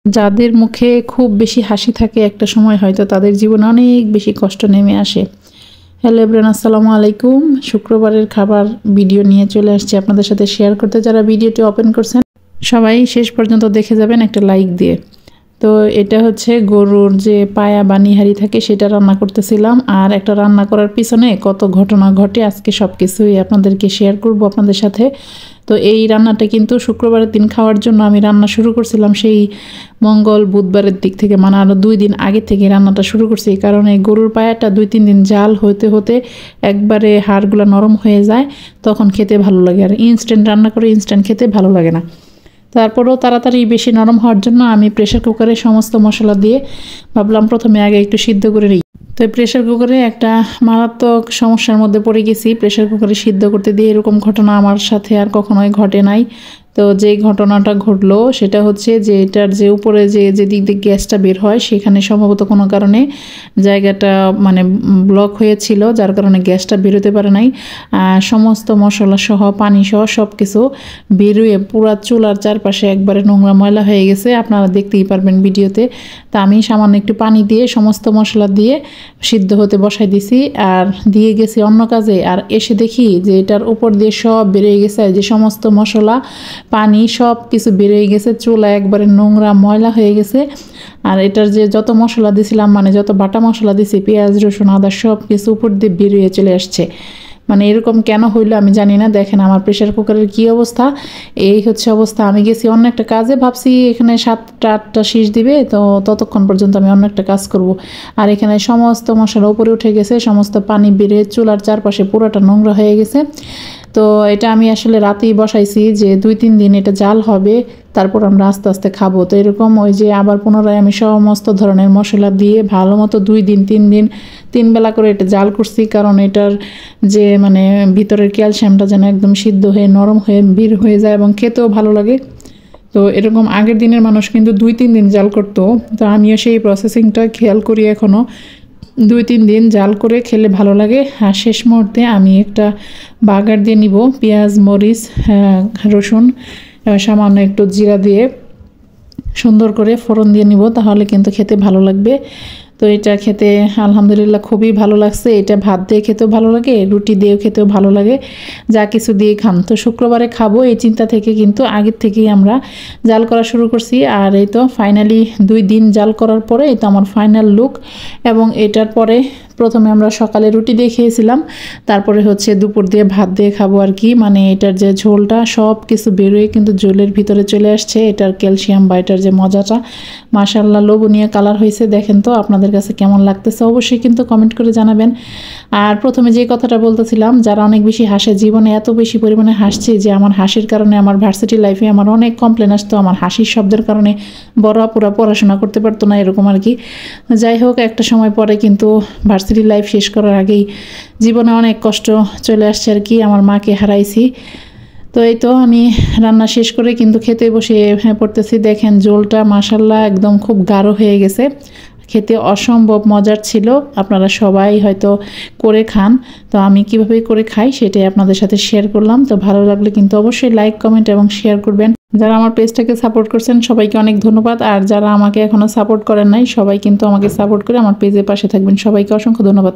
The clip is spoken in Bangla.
যাদের মুখে খুব বেশি হাসি থাকে একটা সময় হয়তো তাদের জীবনে অনেক বেশি কষ্ট নেমে আসে। হ্যালো এভরিওয়ান, আসসালামু আলাইকুম। শুক্রবারের খাবার ভিডিও নিয়ে চলে আসছি আপনাদের সাথে শেয়ার করতে। যারা ভিডিওটি ওপেন করছেন সবাই শেষ পর্যন্ত দেখে যাবেন একটা লাইক দিয়ে। তো এটা হচ্ছে গরুর যে পায়া বা নিহারি থাকে সেটা রান্না করতেছিলাম, আর একটা রান্না করার পিছনে কত ঘটনা ঘটে আজকে সব কিছুই আপনাদেরকে শেয়ার করব আপনাদের সাথে। তো এই রান্নাটা কিন্তু শুক্রবারের দিন খাওয়ার জন্য আমি রান্না শুরু করছিলাম সেই মঙ্গল বুধবারের দিক থেকে, মানে আরও 2 দিন আগে থেকে রান্নাটা শুরু করছি। কারণ এই গরুর পায়াটা 2-3 দিন জাল হতে হতে একবারে হাড়গুলো নরম হয়ে যায়, তখন খেতে ভালো লাগে। আর ইনস্ট্যান্ট রান্না করে ইনস্ট্যান্ট খেতে ভালো লাগে না। তারপরেও তাড়াতাড়ি বেশি নরম হওয়ার জন্য আমি প্রেশার কুকারে সমস্ত মশলা দিয়ে ভাবলাম প্রথমে আগে একটু সিদ্ধ করে নিই। তো প্রেশার কুকারে একটা মারাত্মক সমস্যার মধ্যে পড়ে গেছি। প্রেশার কুকারে সিদ্ধ করতে দিয়ে এরকম ঘটনা আমার সাথে আর কখনোই ঘটে নাই। তো যেই ঘটনাটা ঘটলো সেটা হচ্ছে যে এটার যে উপরে যে দিক দিয়ে গ্যাসটা বের হয় সেখানে সম্ভবত কোনো কারণে জায়গাটা মানে ব্লক হয়েছিল, যার কারণে গ্যাসটা বেরোতে পারে নাই। সমস্ত মশলা সহ পানি সহ সব কিছু বেরোয়ে পুরা চুলার চারপাশে একবারে নোংরা ময়লা হয়ে গেছে, আপনারা দেখতেই পারবেন ভিডিওতে। তা আমি সামান্য একটু পানি দিয়ে সমস্ত মশলা দিয়ে সিদ্ধ হতে বসাই দিছি আর দিয়ে গেছি অন্য কাজে। আর এসে দেখি যে এটার উপর দিয়ে সব বেরিয়ে গেছে, যে সমস্ত মশলা পানি সব কিছু বেরিয়ে গেছে, চুলা একবারে নোংরা ময়লা হয়ে গেছে। আর এটার যে যত মশলা দিছিলাম, মানে যত বাটা মশলা দিছি পেঁয়াজ রসুন আদা সব কিছু উপর দিয়ে বেরিয়ে চলে আসছে। মানে এরকম কেন হইলো আমি জানি না। দেখেন আমার প্রেশার কুকারের কি অবস্থা, এই হচ্ছে অবস্থা। আমি গেছি অন্য একটা কাজে, ভাবছি এখানে 7টা-8টা শীষ দিবে, তো ততক্ষণ পর্যন্ত আমি অন্য একটা কাজ করব। আর এখানে সমস্ত মশলা উপরে উঠে গেছে, সমস্ত পানি বেড়ে চুলার চারপাশে পুরোটা নোংরা হয়ে গেছে। তো এটা আমি আসলে রাতেই বসাইছি যে 2-3 দিন এটা জাল হবে, তারপর আমরা আস্তে আস্তে খাবো। তো এরকম ওই যে আবার পুনরায় আমি সমস্ত ধরনের মশলা দিয়ে ভালো মতো 2 দিন 3 দিন 3 বেলা করে এটা জাল করছি, কারণ এটার যে মানে ভিতরের ক্যালসিয়ামটা যেন একদম সিদ্ধ হয়ে নরম হয়ে বের হয়ে যায় এবং খেতেও ভালো লাগে। তো এরকম আগের দিনের মানুষ কিন্তু 2-3 দিন জাল করতো, তো আমিও সেই প্রসেসিংটা খেয়াল করি এখনও। 2-3 দিন জাল করে খেলে ভালো লাগে। আর শেষ মুহূর্তে আমি একটা বাগার দিয়ে নিব, পেঁয়াজ মরিচ রসুন সামান্য একটু জিরা দিয়ে সুন্দর করে ফোড়ন দিয়ে নিব, তাহলে কিন্তু খেতে ভালো লাগবে। তো এটা খেতে আলহামদুলিল্লাহ খুবই ভালো লাগছে। এটা ভাত দিয়ে খেতেও ভালো লাগে, রুটি দিয়েও খেতেও ভালো লাগে, যা কিছু দিয়ে খান। তো শুক্রবারে খাবো এই চিন্তা থেকে কিন্তু আগের থেকেই আমরা জাল করা শুরু করছি। আর এই তো ফাইনালি 2 দিন জাল করার পরে এই তো আমার ফাইনাল লুক। এবং এটার পরে প্রথমে আমরা সকালে রুটি দিয়ে খেয়েছিলাম, তারপরে হচ্ছে দুপুর দিয়ে ভাত দিয়ে খাবো আর কি। মানে এটার যে ঝোলটা সব কিছু বেরোয় কিন্তু ঝোলের ভিতরে চলে আসছে, এটার ক্যালসিয়াম বা এটার যে মজাটা মাশাআল্লাহ লোভনীয় কালার হয়েছে। দেখেন তো আপনাদের কাছে কেমন লাগতেছে অবশ্যই কিন্তু কমেন্ট করে জানাবেন। আর প্রথমে যে কথাটা বলতেছিলাম, যারা অনেক বেশি হাসে, জীবনে এত বেশি পরিমাণে হাসছি যে আমার হাসির কারণে আমার ভার্সিটি লাইফে আমার অনেক কমপ্লেন আসতো, আমার হাসির শব্দের কারণে বড় আপুরা পড়াশোনা করতে পারতো না, এরকম আর কি। যাই হোক, একটা সময় পরে কিন্তু ভার্সিটি লাইফ শেষ করার আগেই জীবনে অনেক কষ্ট চলে আসছে আর কি। আমার মাকে হারাইছি। তো এই তো আমি রান্না শেষ করে কিন্তু খেতে বসে পড়তেছি। দেখেন ঝোলটা মাশাআল্লাহ একদম খুব গাঢ় হয়ে গেছে, খেতে অসম্ভব মজার ছিল। আপনারা সবাই হয়তো করে খান, তো আমি কিভাবে করে খাই সেটাই আপনাদের সাথে শেয়ার করলাম। তো ভালো লাগলে কিন্তু অবশ্যই লাইক কমেন্ট এবং শেয়ার করবেন। যারা আমার পেজটাকে সাপোর্ট করছেন সবাইকে অনেক ধন্যবাদ। আর যারা আমাকে এখনও সাপোর্ট করেন নাই সবাই কিন্তু আমাকে সাপোর্ট করে আমার পেজের পাশে থাকবেন। সবাইকে অসংখ্য ধন্যবাদ।